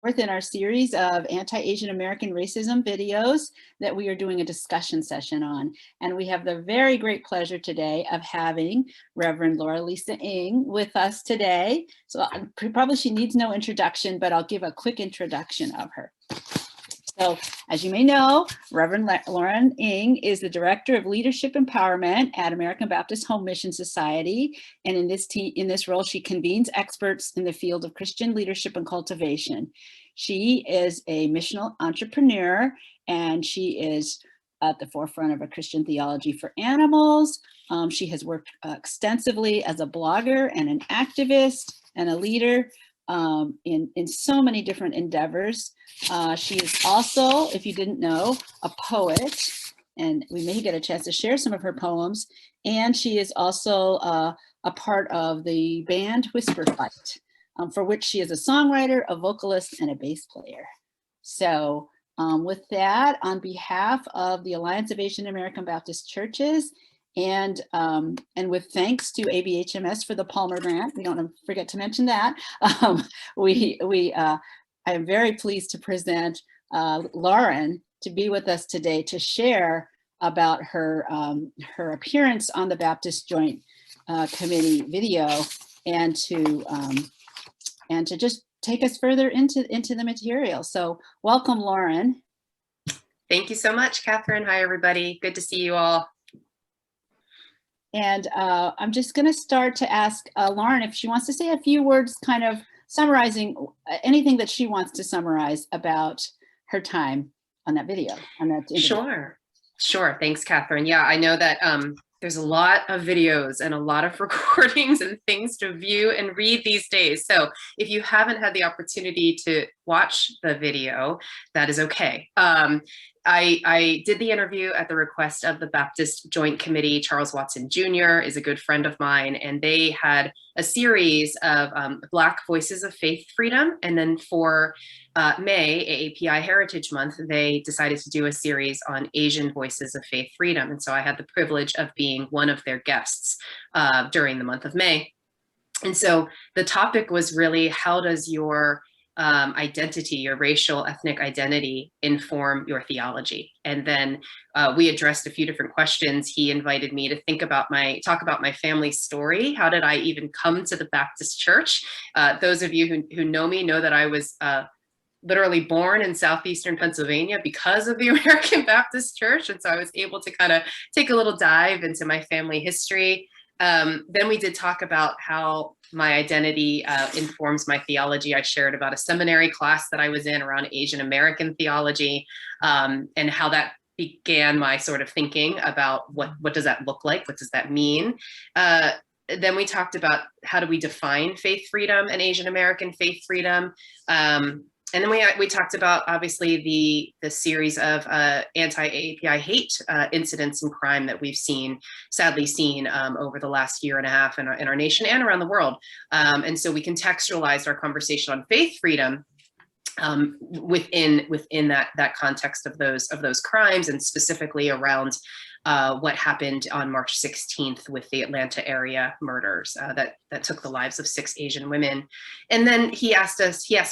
In our series of anti-Asian American racism videos that we are doing a discussion session on. And we have the very great pleasure today of having Reverend Laura Lisa Ng with us today. So probably she needs no introduction, but I'll give a quick introduction of her. So as you may know, Reverend Lauren Ng is the Director of Leadership Empowerment at American Baptist Home Mission Society. And in this role, she convenes experts in the field of Christian leadership and cultivation. She is a missional entrepreneur, and she is at the forefront of a Christian theology for animals. She has worked extensively as a blogger and an activist and a leader in so many different endeavors. She is also, if you didn't know, a poet, and we may get a chance to share some of her poems. And she is also a part of the band Whisper Fight, for which she is a songwriter, a vocalist, and a bass player. So with that, on behalf of the Alliance of Asian American Baptist Churches, and with thanks to ABHMS for the Palmer Grant, we don't forget to mention that, I am very pleased to present Lauren to be with us today to share about her appearance on the Baptist Joint Committee video, and to just take us further into the material. So welcome, Lauren. Thank you so much, Catherine. Hi, everybody. Good to see you all. And I'm just going to start to ask Lauren if she wants to say a few words, kind of summarizing anything that she wants to summarize about her time on that video. Sure. Thanks, Catherine. Yeah, I know that there's a lot of videos and a lot of recordings and things to view and read these days. So if you haven't had the opportunity to watch the video, that is okay. I did the interview at the request of the Baptist Joint Committee. Charles Watson Jr. is a good friend of mine, and they had a series of Black Voices of Faith Freedom. And then for May, AAPI Heritage Month, they decided to do a series on Asian Voices of Faith Freedom. And so I had the privilege of being one of their guests during the month of May. And so the topic was really, how does your identity, your racial ethnic identity, inform your theology? And then we addressed a few different questions. He invited me to talk about my family story. How did I even come to the Baptist Church? Those of you who know me know that I was literally born in southeastern Pennsylvania because of the American Baptist Church. And so I was able to kind of take a little dive into my family history. Then we did talk about how my identity informs my theology. I shared about a seminary class that I was in around Asian American theology, and how that began my sort of thinking about what does that look like? What does that mean? Then we talked about how do we define faith freedom and Asian American faith freedom. And then we talked about, obviously, the series of anti-AAPI hate incidents and crime that we've sadly seen over the last year and a half in our nation and around the world. And so we contextualized our conversation on faith freedom within that context of those crimes, and specifically around what happened on March 16th with the Atlanta area murders that took the lives of 6 Asian women. And then he asked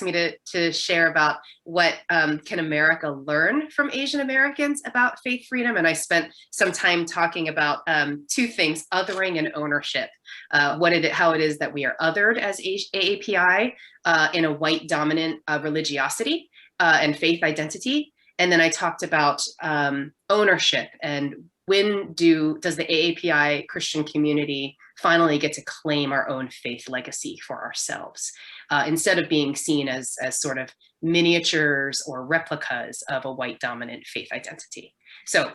me to share about what can America learn from Asian Americans about faith freedom. And I spent some time talking about 2 things: othering and ownership. How it is that we are othered as AAPI in a white dominant religiosity and faith identity. And then I talked about ownership, and when does the AAPI Christian community finally get to claim our own faith legacy for ourselves, instead of being seen as sort of miniatures or replicas of a white dominant faith identity. So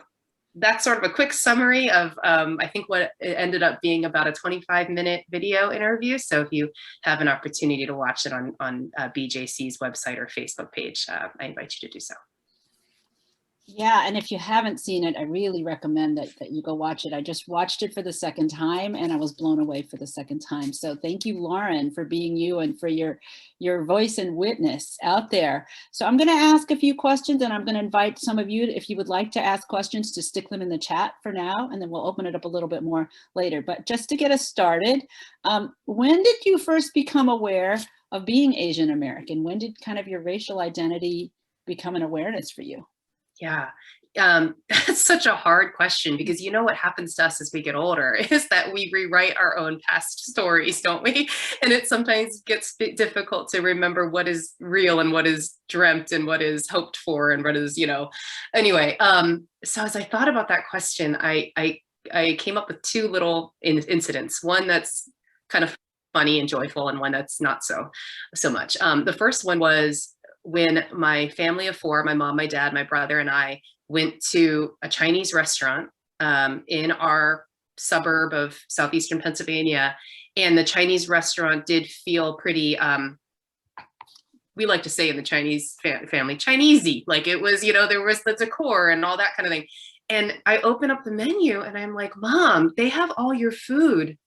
that's sort of a quick summary of, I think, what it ended up being about a 25-minute video interview. So if you have an opportunity to watch it on BJC's website or Facebook page, I invite you to do so. Yeah, and if you haven't seen it, I really recommend that you go watch it. I just watched it for the second time, and I was blown away for the second time. So thank you, Lauren, for being you and for your voice and witness out there. So I'm going to ask a few questions, and I'm going to invite some of you, if you would like to ask questions, to stick them in the chat for now, and then we'll open it up a little bit more later. But just to get us started, when did you first become aware of being Asian American? When did kind of your racial identity become an awareness for you? Yeah. That's such a hard question, because you know what happens to us as we get older is that we rewrite our own past stories, don't we? And it sometimes gets difficult to remember what is real and what is dreamt and what is hoped for and what is, anyway. So as I thought about that question, I came up with two little incidents, one that's kind of funny and joyful, and one that's not so much. The first one was when my family of four, my mom, my dad, my brother, and I went to a Chinese restaurant in our suburb of southeastern Pennsylvania. And the Chinese restaurant did feel pretty, we like to say in the Chinese family, Chinesey. Like it was, there was the decor and all that kind of thing. And I open up the menu and I'm like, Mom, they have all your food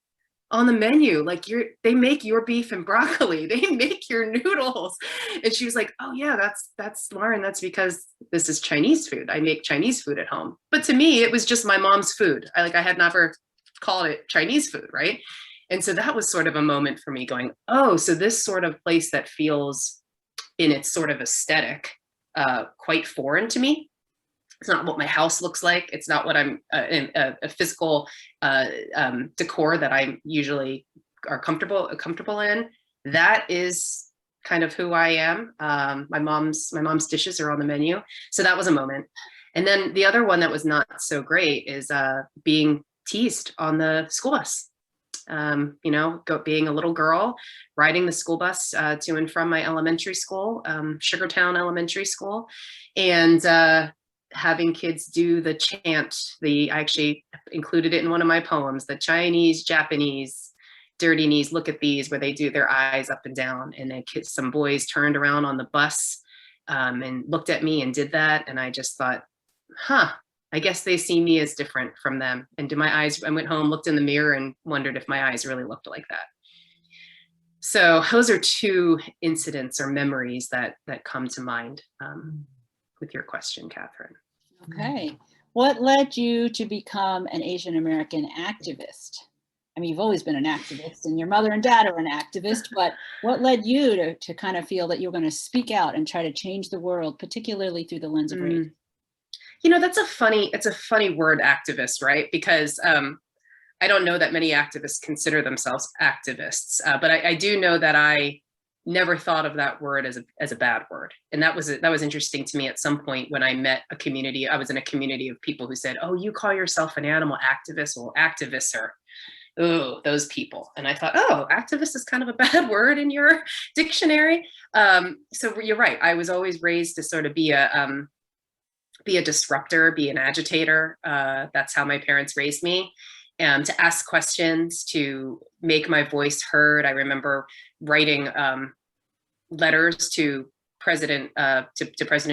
on the menu. Like they make your beef and broccoli, they make your noodles. And she was like, oh yeah, that's Lauren, that's because this is Chinese food. I make Chinese food at home. But to me, it was just my mom's food. I had never called it Chinese food, right? And so that was sort of a moment for me going, oh, so this sort of place that feels in its sort of aesthetic quite foreign to me. It's not what my house looks like. It's not what I'm a physical decor that I usually are comfortable in. That is kind of who I am. My mom's dishes are on the menu, so that was a moment. And then the other one that was not so great is being teased on the school bus. Being a little girl, riding the school bus to and from my elementary school, Sugartown Elementary School, and having kids do the chant. I actually included it in one of my poems, the Chinese, Japanese, dirty knees, look at these, where they do their eyes up and down. And then some boys turned around on the bus and looked at me and did that. And I just thought, I guess they see me as different from them. And I went home, looked in the mirror and wondered if my eyes really looked like that. So those are two incidents or memories that come to mind with your question, Catherine. Okay. What led you to become an Asian American activist? I mean, you've always been an activist, and your mother and dad are an activist, but what led you to kind of feel that you were going to speak out and try to change the world, particularly through the lens of race? It's a funny word, activist, right? Because I don't know that many activists consider themselves activists, but I do know that I never thought of that word as a bad word. And that was interesting to me at some point when I met a community. I was in a community of people who said, oh, you call yourself an animal activist? Well, activists are, oh, those people. And I thought, oh, activist is kind of a bad word in your dictionary. So you're right. I was always raised to sort of be a disruptor, be an agitator. That's how my parents raised me. To ask questions, to make my voice heard. I remember writing letters to President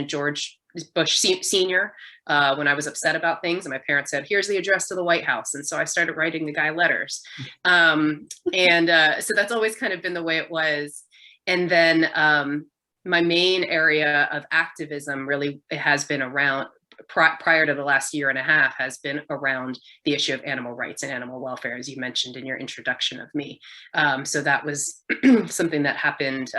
George Bush Sr. When I was upset about things, and my parents said, "Here's the address to the White House," and so I started writing the guy letters. So that's always kind of been the way it was. And then my main area of activism really has been around. Prior to the last year and a half has been around the issue of animal rights and animal welfare, as you mentioned in your introduction of me. So that was something that happened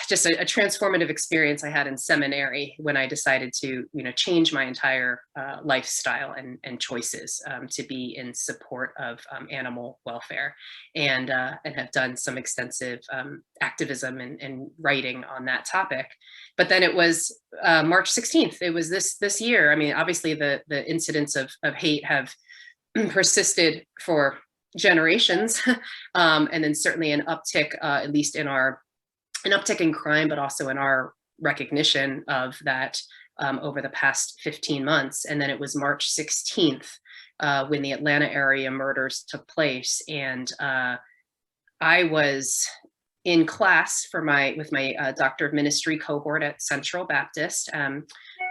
just a transformative experience I had in seminary when I decided to, change my entire lifestyle and choices to be in support of animal welfare, and have done some extensive activism and writing on that topic. But then it was March 16th. It was this year. I mean, obviously the incidents of hate have persisted for generations, and then certainly an uptick, at least an uptick in crime, but also in our recognition of that over the past 15 months. And then it was March 16th when the Atlanta area murders took place. And I was in class with my Doctor of Ministry cohort at Central Baptist.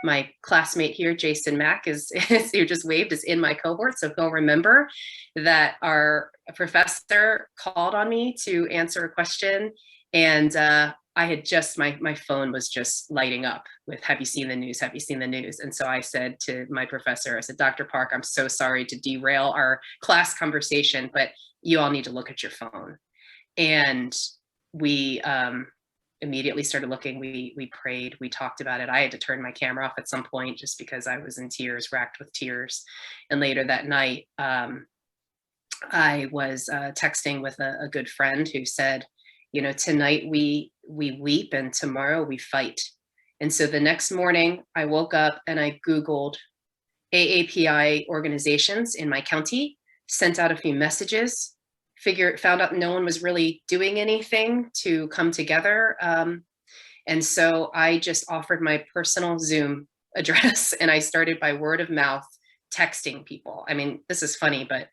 My classmate here, Jason Mack, who just waved, is in my cohort. So he'll remember that our professor called on me to answer a question. And I had my phone was just lighting up with, have you seen the news? Have you seen the news? And so I said to my professor, I said, Dr. Park, I'm so sorry to derail our class conversation, but you all need to look at your phone. And we immediately started looking. We prayed, we talked about it. I had to turn my camera off at some point just because I was in tears, racked with tears. And later that night, I was texting with a good friend who said, you know, tonight we weep and tomorrow we fight. And so the next morning I woke up and I Googled AAPI organizations in my county, sent out a few messages, found out no one was really doing anything to come together. And so I just offered my personal Zoom address and I started by word of mouth texting people. I mean, this is funny, but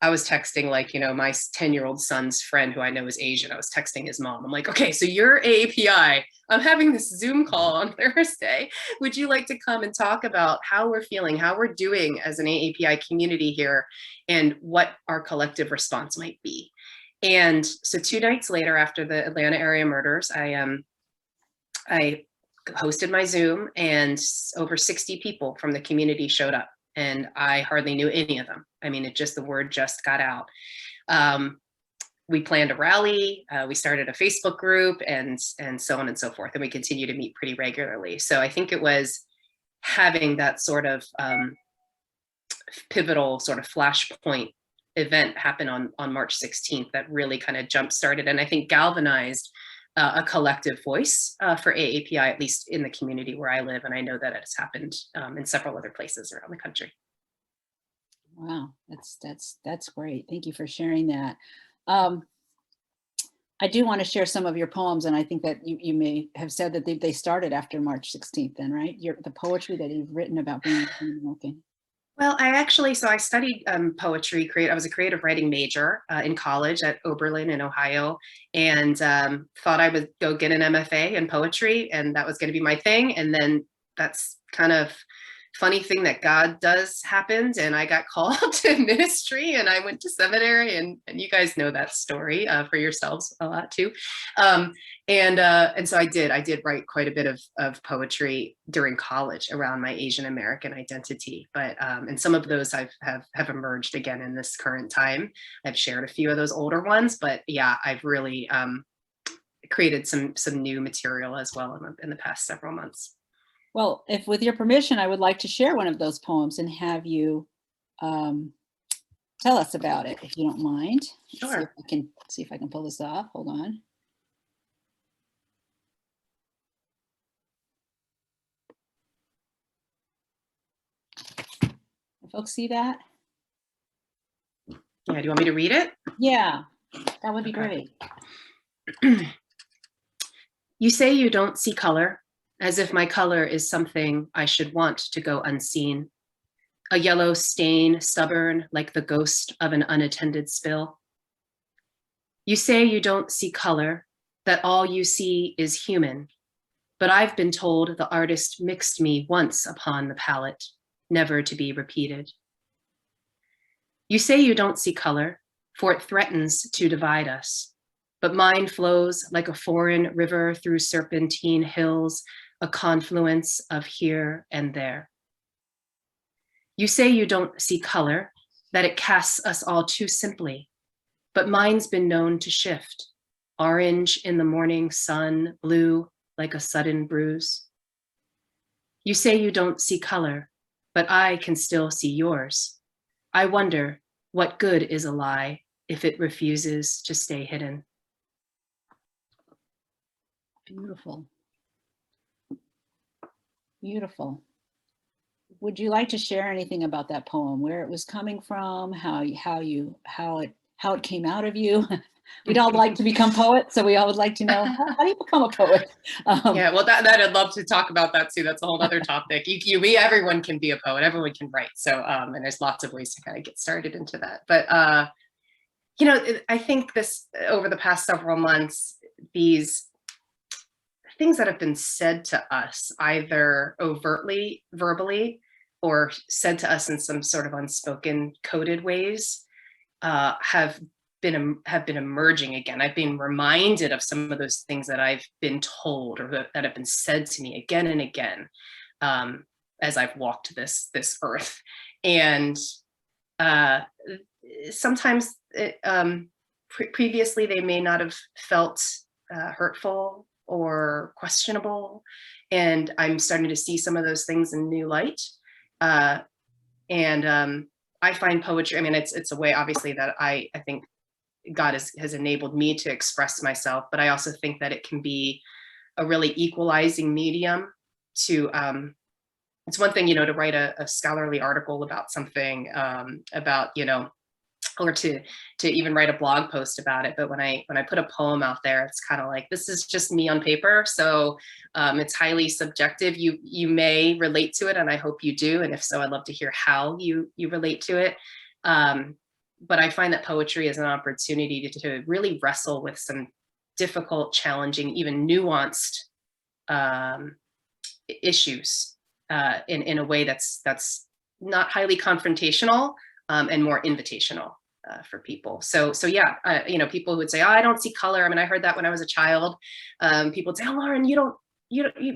I was texting like, you know, my 10-year-old son's friend who I know is Asian. I was texting his mom. I'm like, okay, so you're AAPI. I'm having this Zoom call on Thursday. Would you like to come and talk about how we're feeling, how we're doing as an AAPI community here, and what our collective response might be? And so 2 nights later, after the Atlanta area murders, I hosted my Zoom and over 60 people from the community showed up. And I hardly knew any of them. I mean, the word just got out. We planned a rally, we started a Facebook group, and so on and so forth. And we continue to meet pretty regularly. So I think it was having that sort of pivotal sort of flashpoint event happen on March 16th that really kind of jump-started and I think galvanized a collective voice for AAPI, at least in the community where I live. And I know that it has happened in several other places around the country. Wow, that's great. Thank you for sharing that. I do want to share some of your poems, and I think that you may have said that they started after March 16th then, right? The poetry that you've written about being American. Well, I studied poetry. I was a creative writing major in college at Oberlin in Ohio, and thought I would go get an MFA in poetry, and that was going to be my thing. And then that's kind of funny thing that God does happened, and I got called to ministry, and I went to seminary, and you guys know that story for yourselves a lot too. And so I did write quite a bit of poetry during college around my Asian American identity, but and some of those have emerged again in this current time. I've shared a few of those older ones, but yeah, I've really created some new material as well in the past several months. Well, if with your permission, I would like to share one of those poems and have you tell us about it, if you don't mind. Sure. See if I can pull this off. Hold on. Folks see that? Yeah, do you want me to read it? Yeah, that would be great. You say you don't see color, as if my color is something I should want to go unseen. A yellow stain, stubborn like the ghost of an unattended spill. You say you don't see color, that all you see is human, but I've been told the artist mixed me once upon the palette, never to be repeated. You say you don't see color, for it threatens to divide us, but mine flows like a foreign river through serpentine hills, a confluence of here and there. You say you don't see color, that it casts us all too simply, but mine's been known to shift, orange in the morning sun, blue like a sudden bruise. You say you don't see color, but I can still see yours. I wonder what good is a lie if it refuses to stay hidden. Beautiful. Beautiful. Would you like to share anything about that poem, where it was coming from, how it came out of you? We'd all like to become poets, so we all would like to know, how do you become a poet? Yeah, well, that I'd love to talk about that too. That's a whole other topic. Everyone can be a poet. Everyone can write. So, and there's lots of ways to kind of get started into that. But I think over the past several months, these things that have been said to us, either overtly, verbally, or said to us in some sort of unspoken, coded ways, have been emerging again. I've been reminded of some of those things that I've been told or that have been said to me again and again as I've walked this earth. And sometimes previously they may not have felt hurtful or questionable. And I'm starting to see some of those things in new light. And I find poetry, I mean, it's a way, obviously, that I think God has enabled me to express myself, but I also think that it can be a really equalizing medium to, it's one thing, to write a scholarly article about something, about, or to even write a blog post about it. But when I put a poem out there, it's kind of like, this is just me on paper. So it's highly subjective. You may relate to it, and I hope you do. And if so, I'd love to hear how you relate to it. But I find that poetry is an opportunity to really wrestle with some difficult, challenging, even nuanced issues in a way that's not highly confrontational, and more invitational for people. So yeah, people who would say, oh, I don't see color. I mean, I heard that when I was a child. People would say, oh, Lauren, we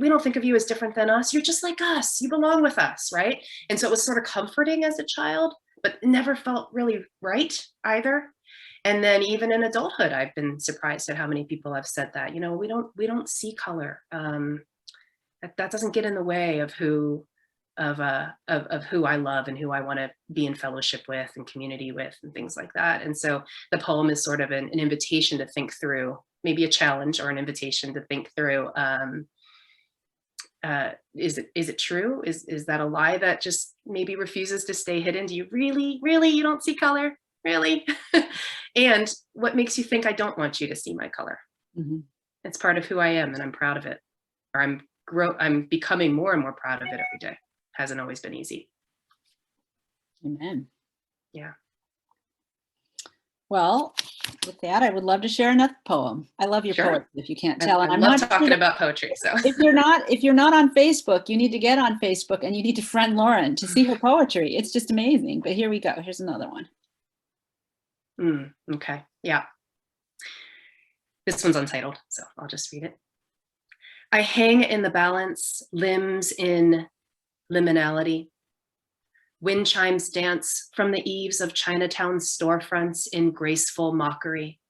don't think of you as different than us. You're just like us. You belong with us, right? And so it was sort of comforting as a child, but it never felt really right either. And then even in adulthood, I've been surprised at how many people have said that, we don't see color. That doesn't get in the way of who I love and who I want to be in fellowship with and community with and things like that. And so the poem is sort of an invitation to think through, maybe a challenge or an invitation to think through, is it true? Is that a lie that just maybe refuses to stay hidden? Do you really, you don't see color? Really? And what makes you think I don't want you to see my color? Mm-hmm. It's part of who I am, and I'm proud of it. Or I'm becoming more and more proud of it every day. Hasn't always been easy. Amen. Yeah. Well, with that, I would love to share another poem. I love your poetry, if you can't tell. And I'm not talking about poetry. So if you're not on Facebook, you need to get on Facebook and you need to friend Lauren to see her poetry. It's just amazing. But here we go. Here's another one. Okay. Yeah. This one's untitled, so I'll just read it. I hang in the balance, limbs in liminality. Wind chimes dance from the eaves of Chinatown's storefronts in graceful mockery.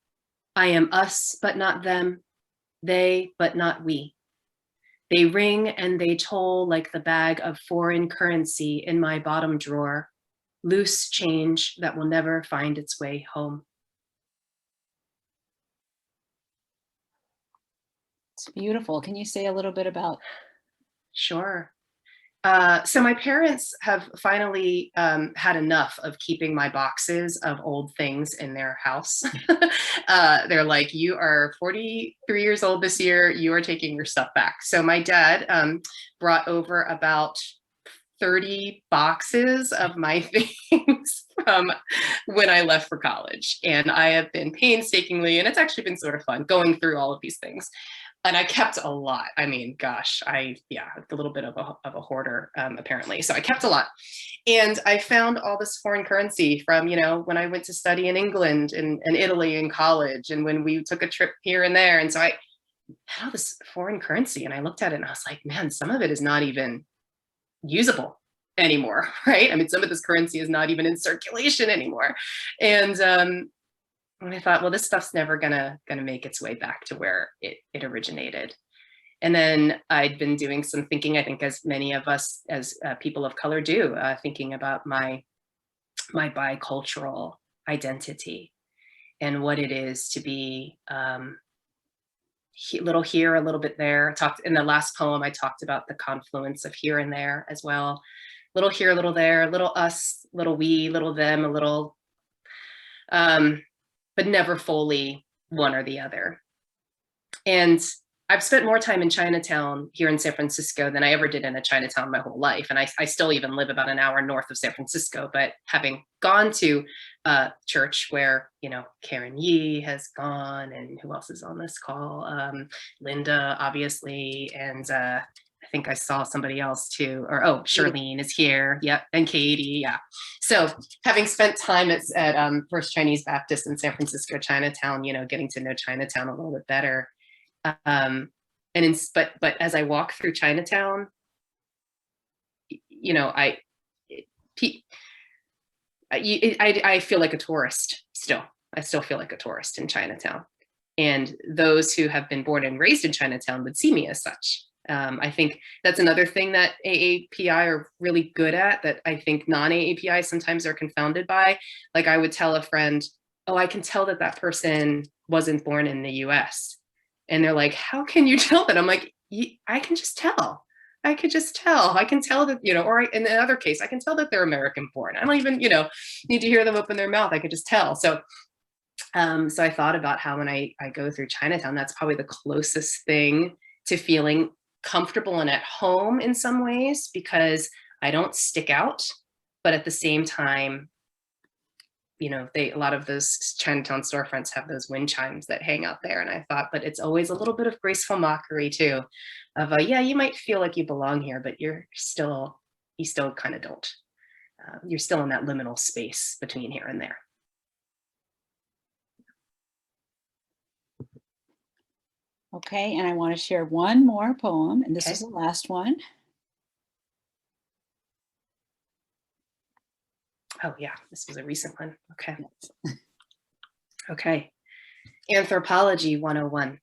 I am us, but not them. They, but not we. They ring and they toll like the bag of foreign currency in my bottom drawer, loose change that will never find its way home. It's beautiful. Can you say a little bit about? Sure. So my parents have finally had enough of keeping my boxes of old things in their house. They're like, you are 43 years old this year. You are taking your stuff back. So my dad brought over about 30 boxes of my things from when I left for college. And I have been painstakingly, and it's actually been sort of fun going through all of these things. And I kept a lot. I mean, gosh, a little bit of a hoarder, apparently. So I kept a lot. And I found all this foreign currency from, when I went to study in England and Italy in college, and when we took a trip here and there. And so I had all this foreign currency, and I looked at it and I was like, man, some of it is not even usable anymore, right? I mean, some of this currency is not even in circulation anymore. And I thought, well, this stuff's never gonna make its way back to where it originated. And then I'd been doing some thinking, I think, as many of us as people of color do, thinking about my bicultural identity and what it is to be a little here, a little bit there. I talked in the last poem, I talked about the confluence of here and there as well. Little here, a little there, little us, little we, little them, a little, but never fully one or the other. And I've spent more time in Chinatown here in San Francisco than I ever did in a Chinatown my whole life. And I still even live about an hour north of San Francisco, but having gone to a church where, Karen Yee has gone, and who else is on this call? Linda, obviously, and I think I saw somebody else too, or Charlene is here. Yep. And Katie. Yeah. So having spent time at First Chinese Baptist in San Francisco, Chinatown, getting to know Chinatown a little bit better. But as I walk through Chinatown, I feel like a tourist still. I still feel like a tourist in Chinatown. And those who have been born and raised in Chinatown would see me as such. I think that's another thing that AAPI are really good at that I think non-AAPI sometimes are confounded by. Like I would tell a friend, oh, I can tell that that person wasn't born in the US. And they're like, how can you tell that? I'm like, I can just tell. I could just tell. I can tell that, you know, or in the other case, I can tell that they're American born. I don't even, you know, need to hear them open their mouth. I could just tell. So I thought about how when I go through Chinatown, that's probably the closest thing to feeling comfortable and at home in some ways, because I don't stick out, but at the same time, you know, a lot of those Chinatown storefronts have those wind chimes that hang out there. And I thought, but it's always a little bit of graceful mockery too, of yeah, you might feel like you belong here, but you still kind of don't. You're still in that liminal space between here and there. Okay, and I want to share one more poem, and this Okay. is the last one. Oh yeah, this was a recent one. Okay. Okay. Anthropology 101.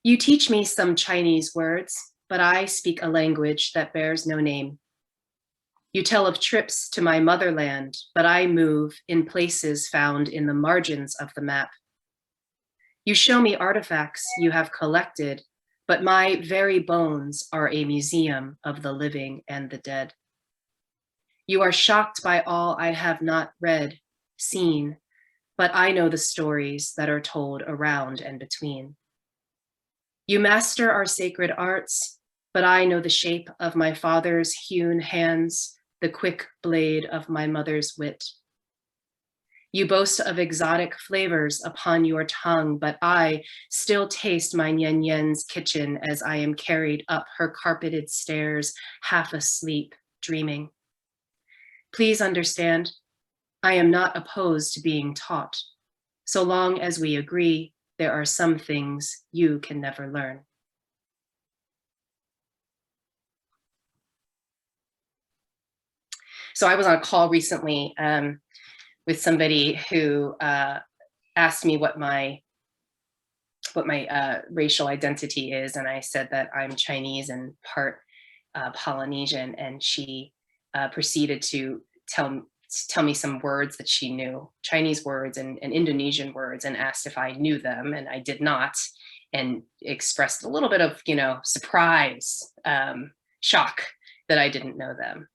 You teach me some Chinese words, but I speak a language that bears no name. You tell of trips to my motherland, but I move in places found in the margins of the map. You show me artifacts you have collected, but my very bones are a museum of the living and the dead. You are shocked by all I have not read, seen, but I know the stories that are told around and between. You master our sacred arts, but I know the shape of my father's hewn hands, the quick blade of my mother's wit. You boast of exotic flavors upon your tongue, but I still taste my Nyen Yen's kitchen as I am carried up her carpeted stairs, half asleep, dreaming. Please understand, I am not opposed to being taught. So long as we agree, there are some things you can never learn. So I was on a call recently with somebody who asked me what my racial identity is, and I said that I'm Chinese and part Polynesian, and she proceeded to tell me some words that she knew, Chinese words and Indonesian words, and asked if I knew them, and I did not, and expressed a little bit of, you know, surprise, shock that I didn't know them.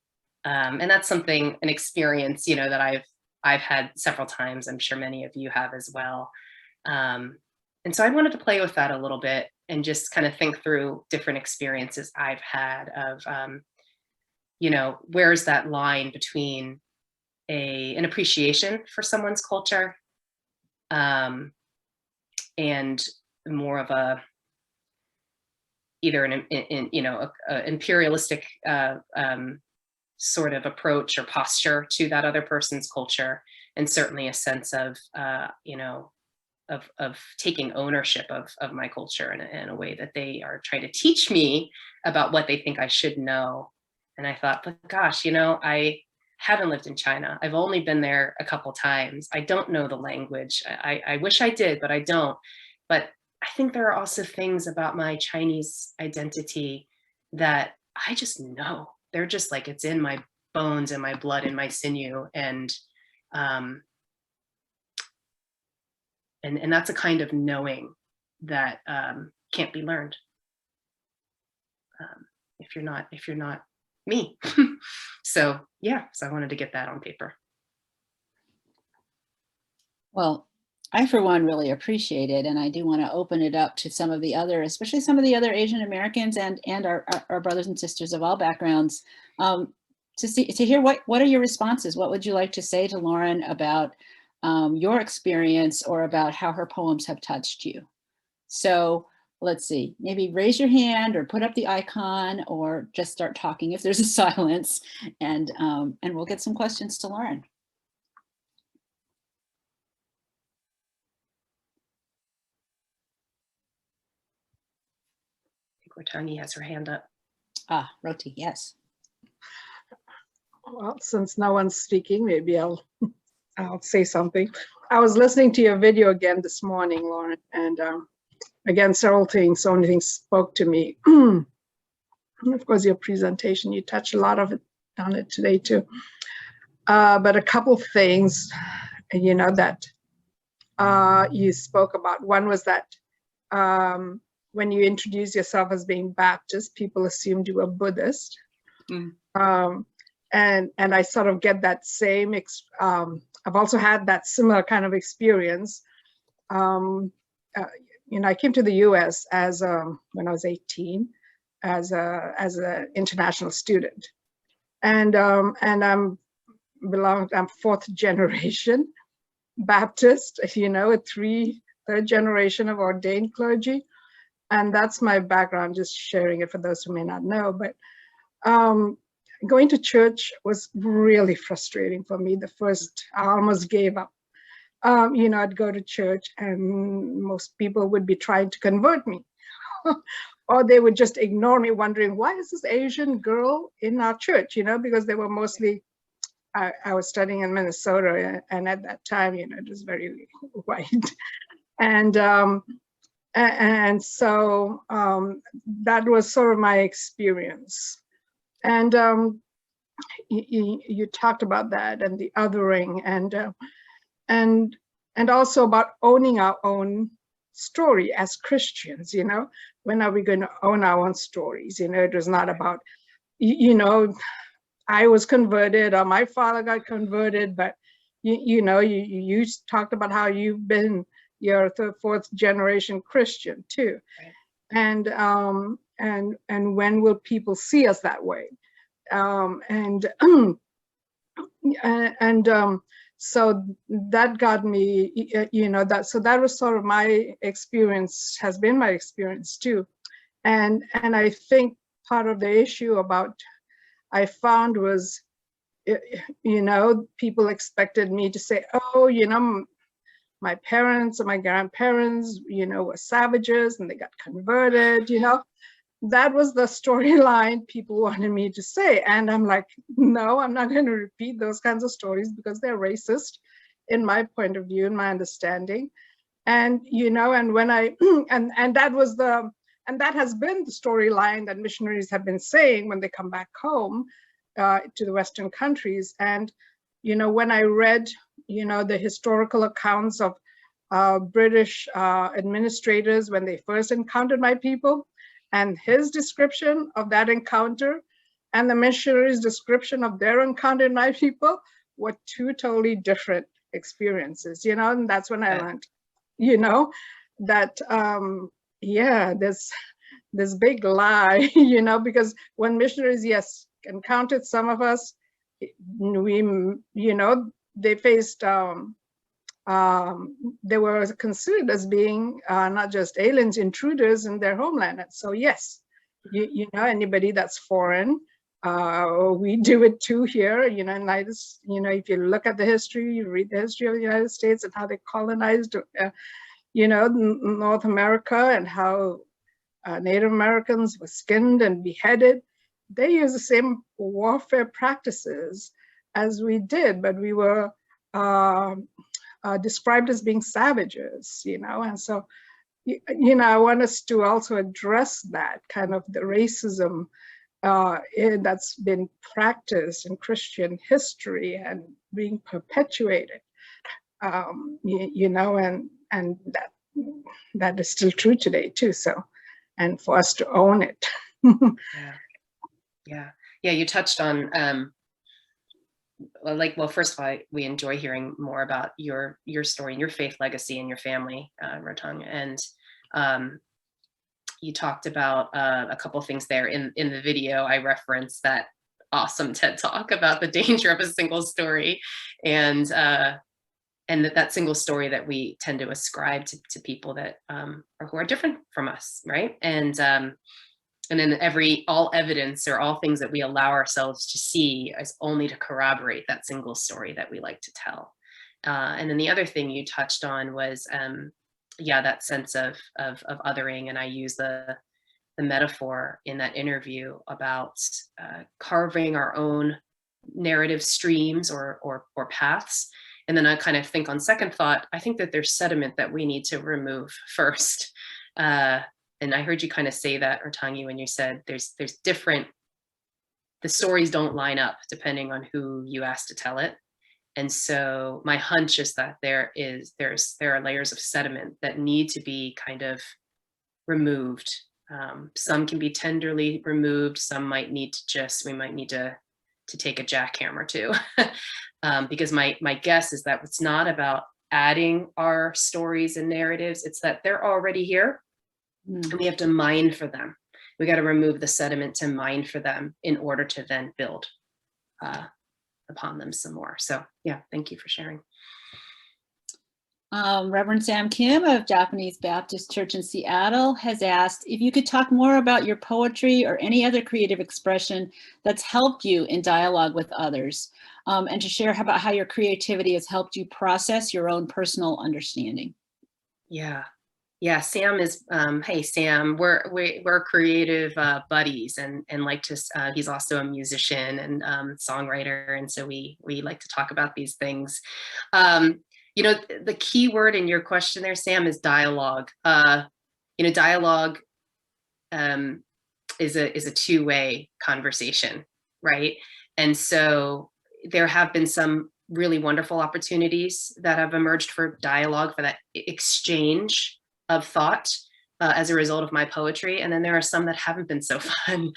And that's something, an experience, you know, that I've had several times. I'm sure many of you have as well. And so I wanted to play with that a little bit and just kind of think through different experiences I've had of, you know, where's that line between an appreciation for someone's culture and more of a, either an imperialistic sort of approach or posture to that other person's culture, and certainly a sense of you know, of taking ownership of my culture in a way that they are trying to teach me about what they think I should know. And I thought, but gosh, you know, I haven't lived in China. I've only been there a couple times. I don't know the language. I wish I did, but I don't. But I think there are also things about my Chinese identity that I just know. They're just like, it's in my bones and my blood and my sinew. And that's a kind of knowing that can't be learned if you're not me. So yeah, so I wanted to get that on paper. Well, I, for one, really appreciate it. And I do want to open it up to some of the other, especially some of the other Asian Americans and our brothers and sisters of all backgrounds, to hear what are your responses? What would you like to say to Lauren about your experience or about how her poems have touched you? So let's see, maybe raise your hand or put up the icon or just start talking if there's a silence, and we'll get some questions to Lauren. Rotani has her hand up. Ah, Roti, yes. Well, since no one's speaking, maybe I'll say something. I was listening to your video again this morning, Lauren, and again, so many things spoke to me. And of course, your presentation, you touched a lot of it on it today too. But a couple things, that you spoke about. One was that when you introduced yourself as being Baptist, people assumed you were Buddhist. And I sort of get that same, I've also had that similar kind of experience. I came to the US as when I was 18 as an international student. And I'm fourth generation Baptist, a third generation of ordained clergy. And that's my background, just sharing it for those who may not know. But going to church was really frustrating for me. I almost gave up. I'd go to church and most people would be trying to convert me. Or they would just ignore me, wondering, why is this Asian girl in our church? Because they were mostly, I was studying in Minnesota, and at that time, it was very white. And so that was sort of my experience. And you talked about that and the othering, and also about owning our own story as Christians. When are we going to own our own stories? It was not about, I was converted or my father got converted, but you talked about how you're third, fourth generation Christian too. Right. And when will people see us that way? So that got me, so that was sort of my experience, has been my experience too. And I think part of the issue I found was, people expected me to say, oh, my parents and my grandparents, were savages and they got converted, That was the storyline people wanted me to say. And I'm like, no, I'm not going to repeat those kinds of stories because they're racist in my point of view, in my understanding. And, and when and that has been the storyline that missionaries have been saying when they come back home to the Western countries. And, when I read, the historical accounts of British administrators when they first encountered my people, and his description of that encounter and the missionaries' description of their encounter with my people were two totally different experiences, and that's when I learned, that, this big lie, because when missionaries, yes, encountered some of us, they faced, they were considered as being not just aliens, intruders in their homeland. And so yes, anybody that's foreign, we do it too here. If you look at the history, you read the history of the United States and how they colonized, North America, and how Native Americans were skinned and beheaded. They use the same warfare practices as we did, but we were described as being savages, and so, I want us to also address that kind of the racism that's been practiced in Christian history and being perpetuated, and that is still true today too. So, and for us to own it. Yeah. You touched on, first of all, we enjoy hearing more about your story and your faith legacy and your family, Rotanya. And you talked about a couple of things there in the video. I referenced that awesome TED Talk about the danger of a single story, and that single story that we tend to ascribe to people that who are different from us, right? And then all evidence or all things that we allow ourselves to see is only to corroborate that single story that we like to tell. And then the other thing you touched on was, that sense of othering. And I use the metaphor in that interview about carving our own narrative streams or paths. And then I kind of think on second thought, I think that there's sediment that we need to remove first. And I heard you kind of say that, Ortangi, when you said there's different, the stories don't line up depending on who you ask to tell it. And so my hunch is that there are layers of sediment that need to be kind of removed. Some can be tenderly removed. Some might need to we might need to take a jackhammer too. Because my guess is that it's not about adding our stories and narratives. It's that they're already here and we have to mine for them. We got to remove the sediment to mine for them in order to then build upon them some more. So yeah, thank you for sharing. Reverend Sam Kim of Japanese Baptist Church in Seattle has asked if you could talk more about your poetry or any other creative expression that's helped you in dialogue with others, and to share about how your creativity has helped you process your own personal understanding. Yeah, Sam is, hey Sam, we're creative buddies and like to, he's also a musician and songwriter. And so we like to talk about these things. You know, the key word in your question there, Sam, is dialogue. You know, dialogue is a two-way conversation, right? And so there have been some really wonderful opportunities that have emerged for dialogue, for that exchange of thought as a result of my poetry. And then there are some that haven't been so fun.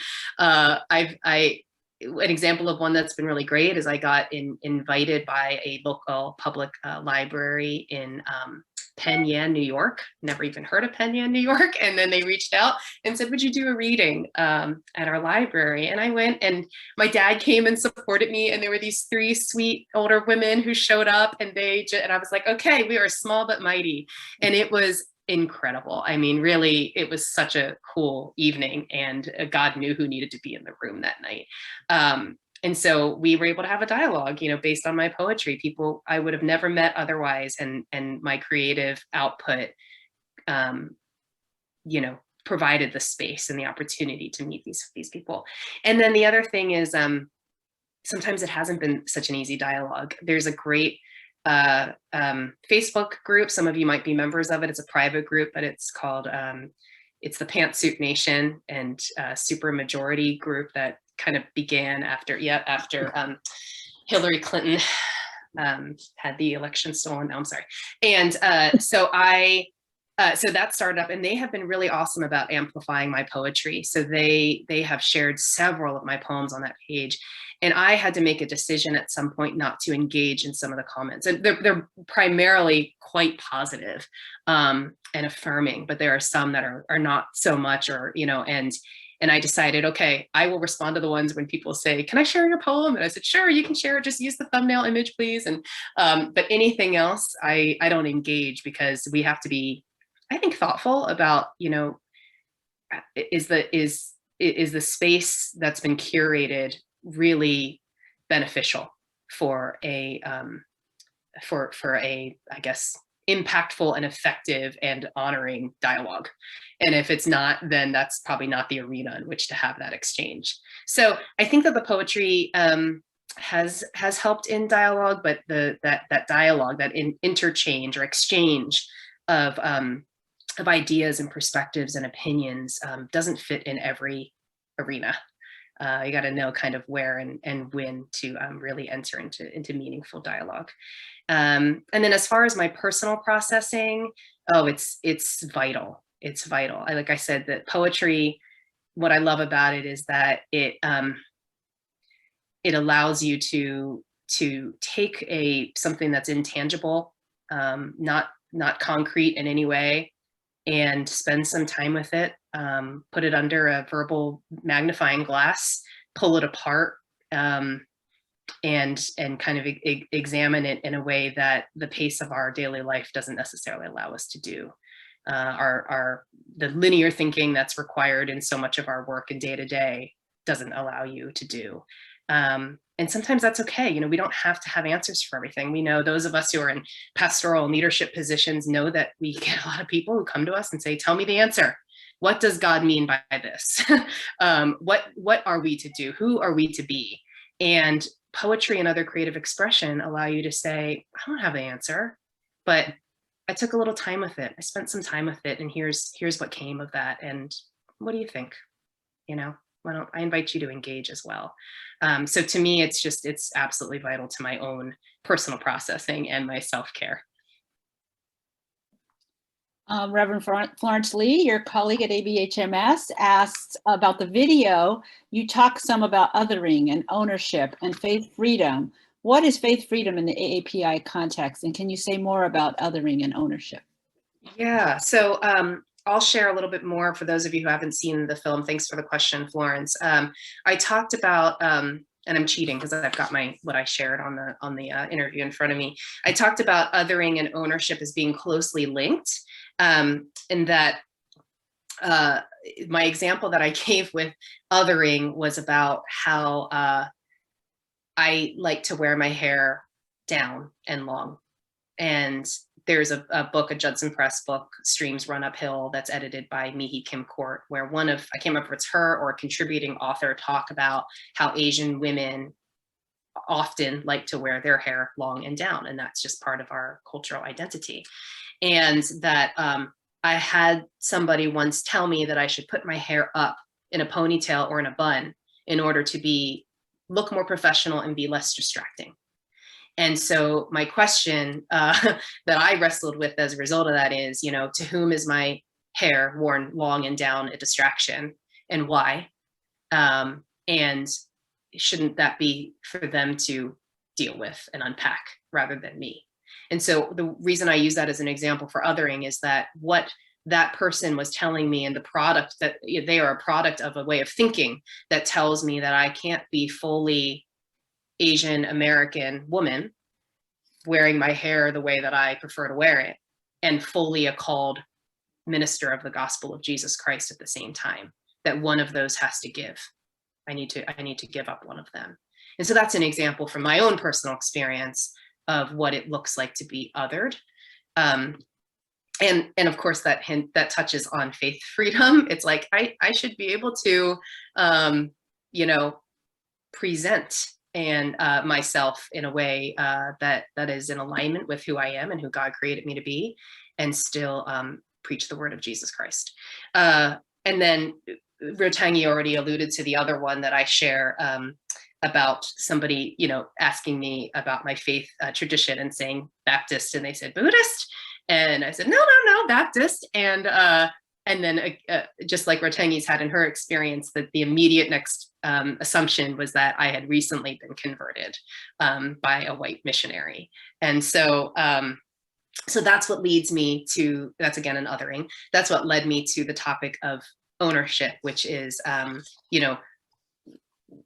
An example of one that's been really great is I got invited by a local public library in Penn Yan, New York. Never even heard of Penn Yan, New York. And then they reached out and said, would you do a reading at our library? And I went, and my dad came and supported me. And there were these three sweet older women who showed up, and and I was like, okay, we are small but mighty. And it was incredible. I mean, really, it was such a cool evening, and God knew who needed to be in the room that night. And so we were able to have a dialogue, you know, based on my poetry, people I would have never met otherwise, and my creative output, you know, provided the space and the opportunity to meet these people. And then the other thing is, sometimes it hasn't been such an easy dialogue. There's a great Facebook group. Some of you might be members of it. It's a private group, but it's called, it's the Pantsuit Nation and Super Majority group that kind of began after Hillary Clinton had the election stolen. No, I'm sorry. And so that started up, and they have been really awesome about amplifying my poetry. So they have shared several of my poems on that page. And I had to make a decision at some point not to engage in some of the comments. And they're primarily quite positive and affirming, but there are some that are not so much, or, you know, and I decided, okay, I will respond to the ones when people say, can I share your poem? And I said, sure, you can share it. Just use the thumbnail image, please. And but anything else, I don't engage, because we have to be, I think, thoughtful about, you know, is the space that's been curated really beneficial for a I guess impactful and effective and honoring dialogue. And if it's not, then that's probably not the arena in which to have that exchange. So I think that the poetry has helped in dialogue, but that dialogue, that interchange or exchange of ideas and perspectives and opinions doesn't fit in every arena. You got to know kind of where and when to really enter into meaningful dialogue. And then as far as my personal processing, it's vital. It's vital. Like I said, that poetry, what I love about it is that it allows you to take something that's intangible, not concrete in any way, and spend some time with it, put it under a verbal magnifying glass, pull it apart, and kind of examine it in a way that the pace of our daily life doesn't necessarily allow us to do. The linear thinking that's required in so much of our work and day to day doesn't allow you to do. And sometimes that's okay. You know, we don't have to have answers for everything. We know, those of us who are in pastoral and leadership positions know that we get a lot of people who come to us and say, tell me the answer. What does God mean by this? What are we to do? Who are we to be? And poetry and other creative expression allow you to say, I don't have the answer, but I took a little time with it. I spent some time with it, and here's what came of that. And what do you think? You know, why don't I invite you to engage as well? So to me, it's absolutely vital to my own personal processing and my self-care. Reverend Florence Lee, your colleague at ABHMS, asked about the video. You talk some about othering and ownership and faith freedom. What is faith freedom in the AAPI context? And can you say more about othering and ownership? Yeah, so I'll share a little bit more for those of you who haven't seen the film. Thanks for the question, Florence. I talked about, and I'm cheating because I've got what I shared on the interview in front of me. I talked about othering and ownership as being closely linked, in that my example that I gave with othering was about how I like to wear my hair down and long. And there's a book, a Judson Press book, Streams Run Uphill, that's edited by Mihi Kim Court, where I can't remember if it's her or a contributing author talk about how Asian women often like to wear their hair long and down. And that's just part of our cultural identity. And that I had somebody once tell me that I should put my hair up in a ponytail or in a bun in order to look more professional and be less distracting. And so my question that I wrestled with as a result of that is, to whom is my hair worn long and down a distraction, and why? And shouldn't that be for them to deal with and unpack rather than me? And so the reason I use that as an example for othering is that what that person was telling me, and the product that they are a product of a way of thinking that tells me that I can't be fully Asian American woman wearing my hair the way that I prefer to wear it, and fully a called minister of the gospel of Jesus Christ at the same time. That one of those has to give. I need to give up one of them. And so that's an example from my own personal experience of what it looks like to be othered. And of course that touches on faith freedom. It's like I should be able to present and myself in a way that is in alignment with who I am and who God created me to be, and still preach the word of Jesus Christ. And then Rotangi already alluded to the other one that I share about somebody, asking me about my faith tradition and saying Baptist, and they said Buddhist, and I said no, Baptist, and then just like Rotangi's had in her experience, that the immediate next assumption was that I had recently been converted by a white missionary, and so that's what leads me to, that's again an othering. That's what led me to the topic of ownership, which is,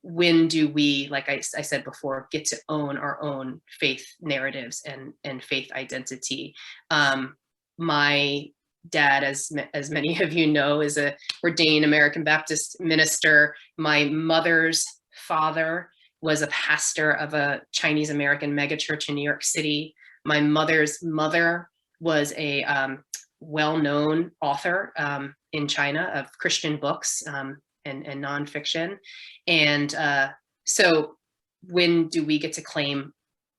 when do we, like I said before, get to own our own faith narratives and faith identity? My dad, as many of you know, is a ordained American Baptist minister. My mother's father was a pastor of a Chinese American megachurch in New York City. My mother's mother was a well-known author in China of Christian books and nonfiction. And so when do we get to claim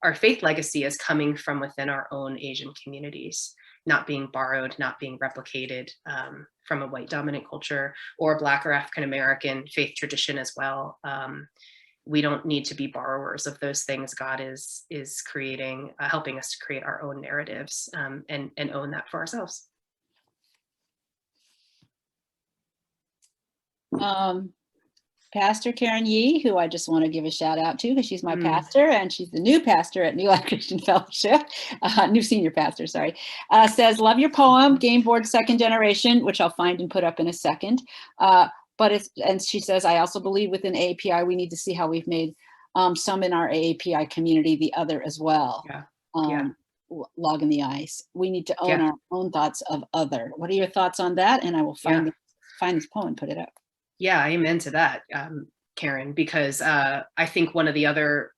our faith legacy as coming from within our own Asian communities, not being borrowed, not being replicated from a white dominant culture or Black or African American faith tradition as well? We don't need to be borrowers of those things. God is creating, helping us to create our own narratives and own that for ourselves. Pastor Karen Yee, who I just want to give a shout out to because she's my pastor, and she's the new pastor at New Life Christian Fellowship, new senior pastor, sorry, says, love your poem, Game Board Second Generation, which I'll find and put up in a second. And she says, I also believe within AAPI, we need to see how we've made some in our AAPI community the other as well. Yeah. Log in the ice. We need to own our own thoughts of other. What are your thoughts on that? And I will find this poem and put it up. Yeah, amen to that, Karen, because I think one of the other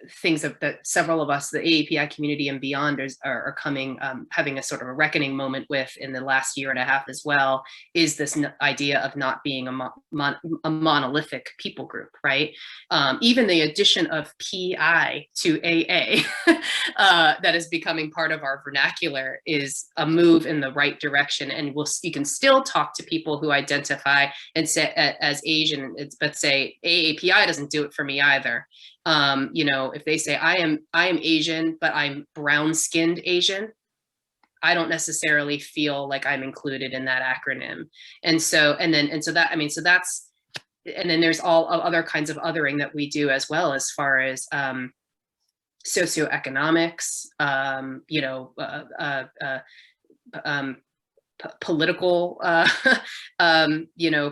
things that several of us, the AAPI community and beyond, are coming, having a sort of a reckoning moment with in the last year and a half as well, is this idea of not being a monolithic people group, right? Even the addition of PI to AA that is becoming part of our vernacular is a move in the right direction. And you can still talk to people who identify and say as Asian, but say AAPI doesn't do it for me either. If they say I am Asian, but I'm brown-skinned Asian, I don't necessarily feel like I'm included in that acronym. And then there's all other kinds of othering that we do as well, as far as socioeconomics, political,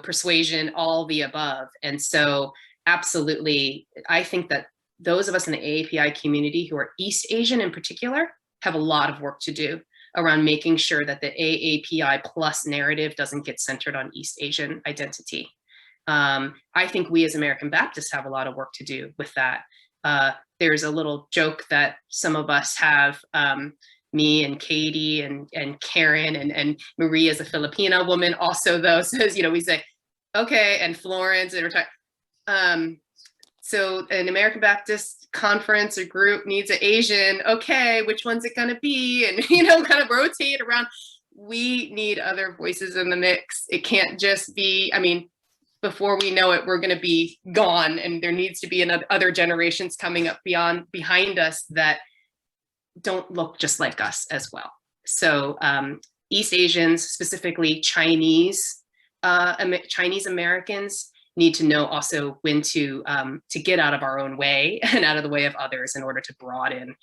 persuasion, all the above. And so absolutely, I think that those of us in the AAPI community who are East Asian in particular have a lot of work to do around making sure that the AAPI plus narrative doesn't get centered on East Asian identity. I think we as American Baptists have a lot of work to do with that. There's a little joke that some of us have, me and Katie and Karen and Marie as a Filipina woman also, though, says, we say, okay, and Florence, and we're talking, so an American Baptist conference or group needs an Asian, okay, which one's it gonna be? And, kind of rotate around. We need other voices in the mix. It can't just be, before we know it, we're gonna be gone, and there needs to be other generations coming up behind us that don't look just like us as well. So East Asians, specifically Chinese Americans, need to know also when to get out of our own way and out of the way of others in order to broaden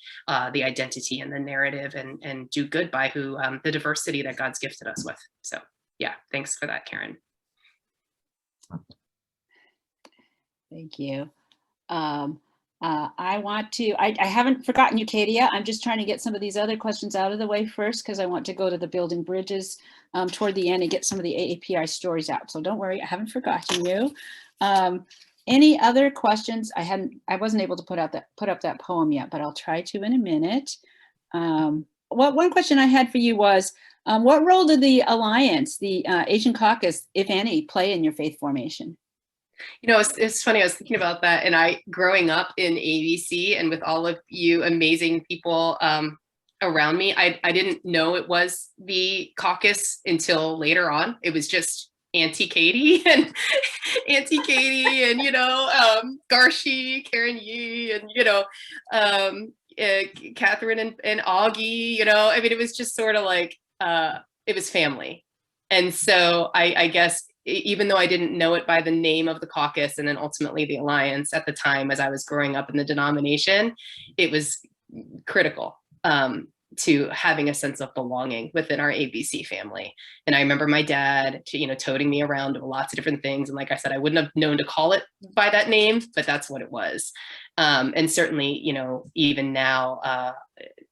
the identity and the narrative and do good by the diversity that God's gifted us with. So yeah, thanks for that, Karen. Thank you. I haven't forgotten you, Katia. I'm just trying to get some of these other questions out of the way first, because I want to go to the building bridges toward the end and get some of the AAPI stories out. So don't worry, I haven't forgotten you. Any other questions? I wasn't able to put up that poem yet, but I'll try to in a minute. One question I had for you was, what role did the Alliance, the Asian Caucus, if any, play in your faith formation? It's funny, I was thinking about that, and growing up in ABC and with all of you amazing people around me, I didn't know it was the caucus until later on. It was just Auntie Katie and Garshi, Karen Yee, and Catherine and Augie. It was just sort of like it was family. And so I guess, even though I didn't know it by the name of the caucus and then ultimately the Alliance at the time, as I was growing up in the denomination, it was critical to having a sense of belonging within our ABC family. And I remember my dad, toting me around to lots of different things. And like I said, I wouldn't have known to call it by that name, but that's what it was. And certainly, even now,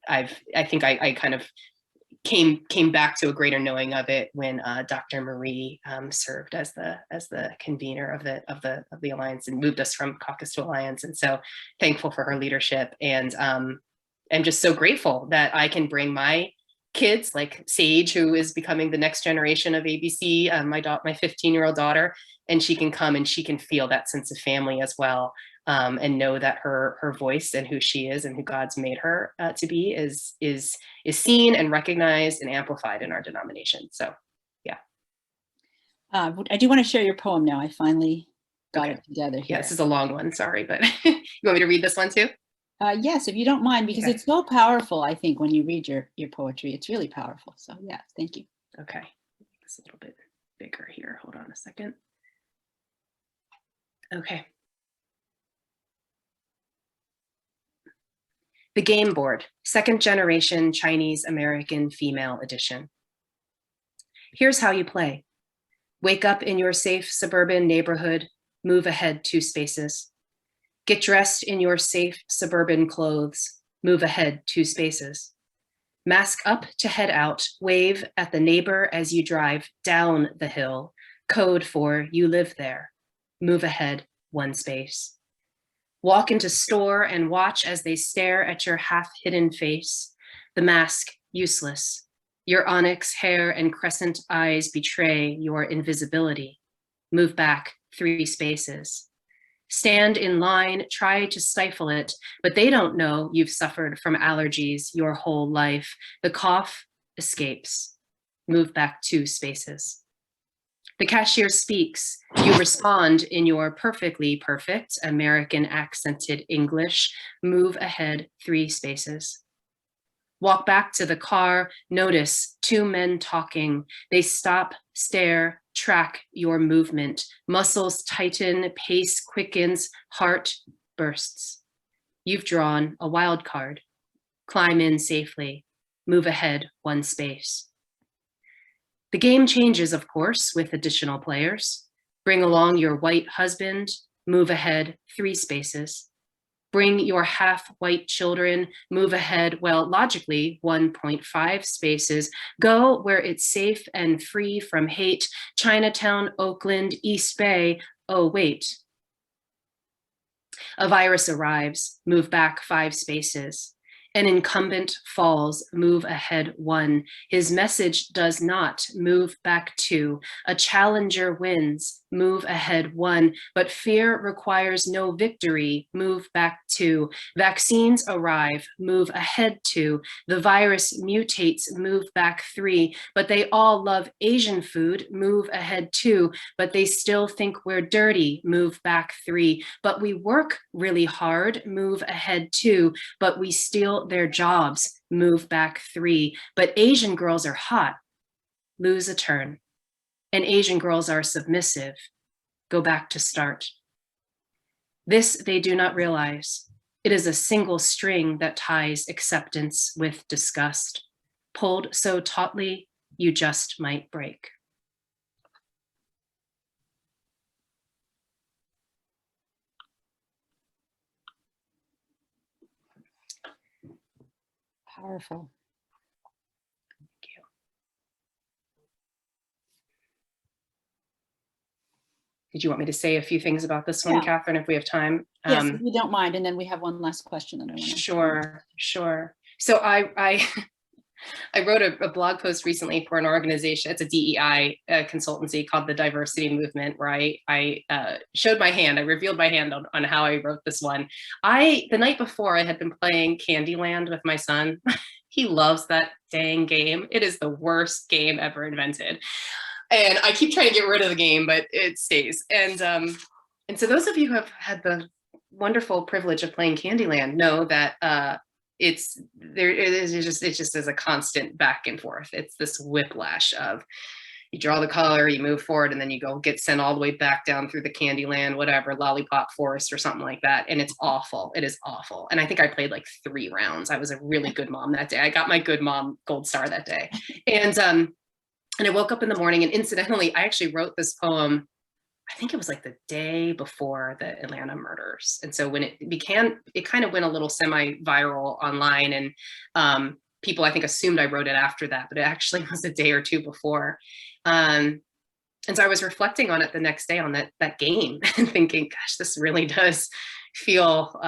I think I kind of came back to a greater knowing of it when Dr. Marie served as the convener of the Alliance and moved us from caucus to Alliance. And so thankful for her leadership, and I'm just so grateful that I can bring my kids, like Sage, who is becoming the next generation of ABC, my 15-year-old daughter, and she can come and she can feel that sense of family as well. And know that her voice and who she is and who God's made her to be is seen and recognized and amplified in our denomination. So, yeah. I do want to share your poem now. I finally got it together here. Yeah, this is a long one, sorry, but you want me to read this one too? Yes, if you don't mind, because it's so powerful, I think, when you read your poetry. It's really powerful. So yeah, thank you. Okay, it's a little bit bigger here. Hold on a second. Okay. The Game Board, second generation Chinese American female edition. Here's how you play. Wake up in your safe suburban neighborhood, move ahead 2 spaces. Get dressed in your safe suburban clothes, move ahead 2 spaces. Mask up to head out, wave at the neighbor as you drive down the hill, code for you live there, move ahead 1 space. Walk into store and watch as they stare at your half-hidden face, the mask useless. Your onyx hair and crescent eyes betray your invisibility. Move back 3 spaces. Stand in line, try to stifle it, but they don't know you've suffered from allergies your whole life. The cough escapes. Move back 2 spaces. The cashier speaks. You respond in your perfectly perfect American accented English. Move ahead 3 spaces. Walk back to the car. Notice 2 men talking. They stop, stare, track your movement. Muscles tighten, pace quickens, heart bursts. You've drawn a wild card. Climb in safely. Move ahead 1 space. The game changes, of course, with additional players. Bring along your white husband, move ahead 3 spaces. Bring your half-white children, move ahead, well, logically, 1.5 spaces. Go where it's safe and free from hate. Chinatown, Oakland, East Bay. Oh, wait. A virus arrives, move back 5 spaces. An incumbent falls, move ahead 1. His message does not, move back 2. A challenger wins, move ahead 1. But fear requires no victory, move back 2. Vaccines arrive, move ahead 2. The virus mutates, move back 3. But they all love Asian food, move ahead 2. But they still think we're dirty, move back 3. But we work really hard, move ahead 2. But we steal their jobs, move back 3. But Asian girls are hot, lose a turn. And Asian girls are submissive, go back to start. This they do not realize. It is a single string that ties acceptance with disgust. Pulled so tautly, you just might break. Powerful. Thank you. Did you want me to say a few things about this one, Yeah. Catherine, if we have time? Yes, if you don't mind. And then we have one last question that I want to. Sure. So I wrote a blog post recently for an organization. It's a DEI consultancy called the Diversity Movement, where I showed my hand. I revealed my hand on how I wrote this one. The night before, I had been playing Candyland with my son. He loves that dang game. It is the worst game ever invented. And I keep trying to get rid of the game, but it stays. And so those of you who have had the wonderful privilege of playing Candyland know that it's just as a constant back and forth. It's this whiplash of you draw the color, you move forward, and then you go get sent all the way back down through the Candyland, whatever, lollipop forest or something like that. And it's awful. It is awful. And I think I played like 3 rounds. I was a really good mom that day. I got my good mom gold star that day. And I woke up in the morning, and incidentally, I actually wrote this poem, I think it was like the day before the Atlanta murders. And so when it began, it kind of went a little semi-viral online, and people, I think, assumed I wrote it after that, but it actually was a day or 2 before. And so I was reflecting on it the next day on that game and thinking, gosh, this really does feel,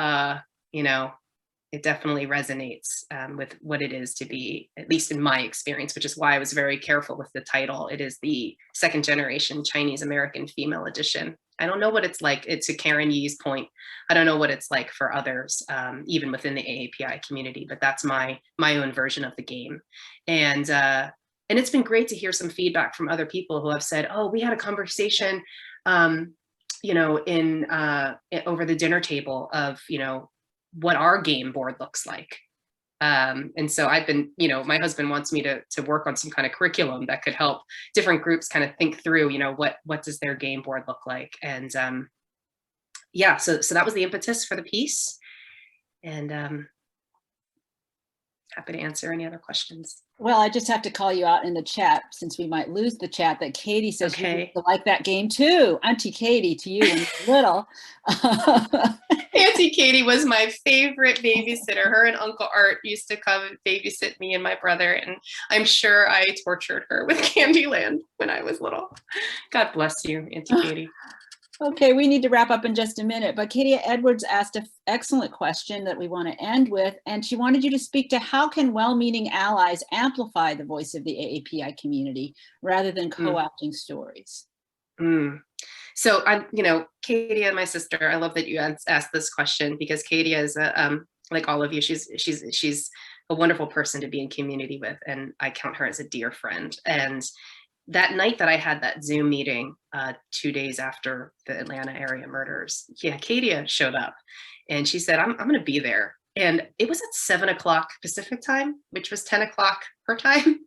it definitely resonates with what it is to be, at least in my experience, which is why I was very careful with the title. It is the 2nd generation Chinese American female edition. I don't know what it's like. It's to Karen Yee's point. I don't know what it's like for others, even within the AAPI community, but that's my own version of the game. And it's been great to hear some feedback from other people who have said, oh, we had a conversation, over the dinner table of, what our game board looks like. And so I've been, my husband wants me to work on some kind of curriculum that could help different groups kind of think through, what does their game board look like? And so that was the impetus for the piece. And happy to answer any other questions. Well, I just have to call you out in the chat, since we might lose the chat, that Katie says you used to like that game too. Auntie Katie to you when you were little. Auntie Katie was my favorite babysitter. Her and Uncle Art used to come and babysit me and my brother, and I'm sure I tortured her with Candyland when I was little. God bless you, Auntie Katie. Okay, we need to wrap up in just a minute, but Katie Edwards asked an excellent question that we want to end with, and she wanted you to speak to how can well-meaning allies amplify the voice of the AAPI community rather than co-opting stories? So Katie and my sister, I love that you asked this question because Katie is like all of you, she's a wonderful person to be in community with, and I count her as a dear friend. And that night that I had that Zoom meeting 2 days after the Atlanta area murders, Katie showed up and she said, I'm going to be there. And it was at 7 o'clock Pacific time, which was 10 o'clock her time.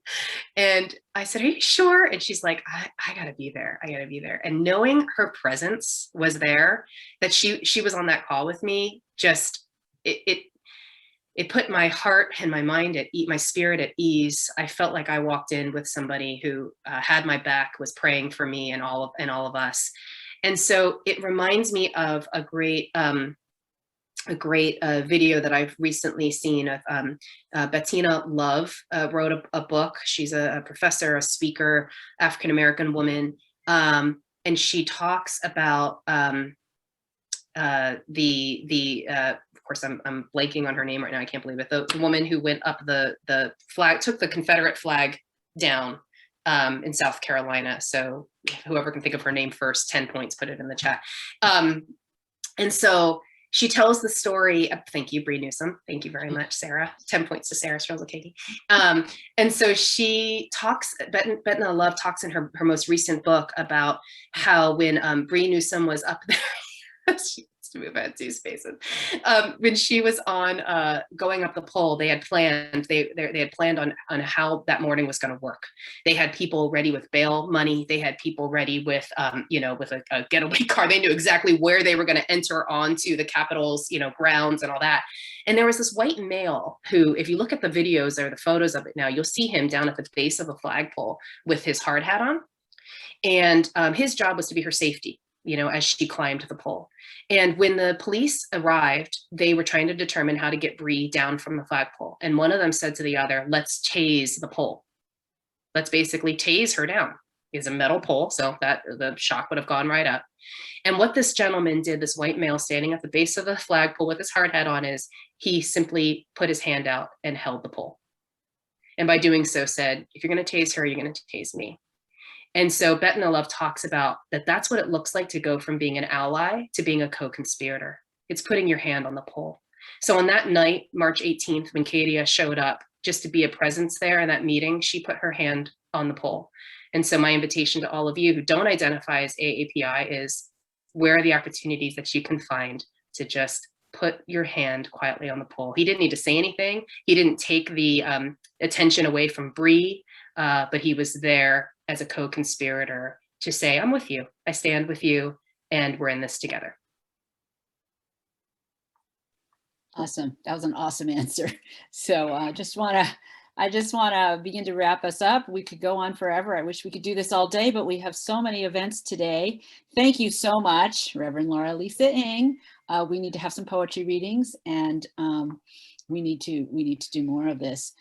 And I said, are you sure? And she's like, I gotta be there. I gotta be there. And knowing her presence was there, that she was on that call with me, just it put my heart and my mind my spirit at ease. I felt like I walked in with somebody who had my back, was praying for me and all of us. And so it reminds me of a great video that I've recently seen of Bettina Love wrote a book. She's a professor, a speaker, African-American woman. And she talks about of course, I'm blanking on her name right now. I can't believe it. The woman who went up the flag, took the Confederate flag down in South Carolina. So whoever can think of her name first, 10 points, put it in the chat. And so she tells the story. Thank you, Bree Newsom. Thank you very much, Sarah. 10 points to Sarah Strelza, Katie. And so she talks, Bettina Love talks in her most recent book about how when Bree Newsom was up there, she wants to move out 2 spaces. When she was on going up the pole, they had planned, they had planned on how that morning was going to work. They had people ready with bail money. They had people ready with, with a getaway car. They knew exactly where they were going to enter onto the Capitol's, grounds and all that. And there was this white male who, if you look at the videos or the photos of it now, you'll see him down at the base of the flagpole with his hard hat on. And his job was to be her safety, as she climbed the pole. And when the police arrived, they were trying to determine how to get Bree down from the flagpole. And one of them said to the other, let's tase the pole. Let's basically tase her down. It's a metal pole, so that the shock would have gone right up. And what this gentleman did, this white male standing at the base of the flagpole with his hard hat on, is he simply put his hand out and held the pole. And by doing so said, if you're going to tase her, you're going to tase me. And so Bettina Love talks about that's what it looks like to go from being an ally to being a co-conspirator. It's putting your hand on the pole. So on that night, March 18th, when Katia showed up, just to be a presence there in that meeting, she put her hand on the pole. And so my invitation to all of you who don't identify as AAPI is, where are the opportunities that you can find to just put your hand quietly on the pole? He didn't need to say anything. He didn't take the attention away from Bree, but he was there as a co-conspirator to say, I'm with you, I stand with you, and we're in this together. Awesome. That was an awesome answer. So I just want to begin to wrap us up. We could go on forever. I wish we could do this all day, but we have so many events today. Thank you so much, Reverend Laura Lisa Ng. We need to have some poetry readings, and we need to do more of this.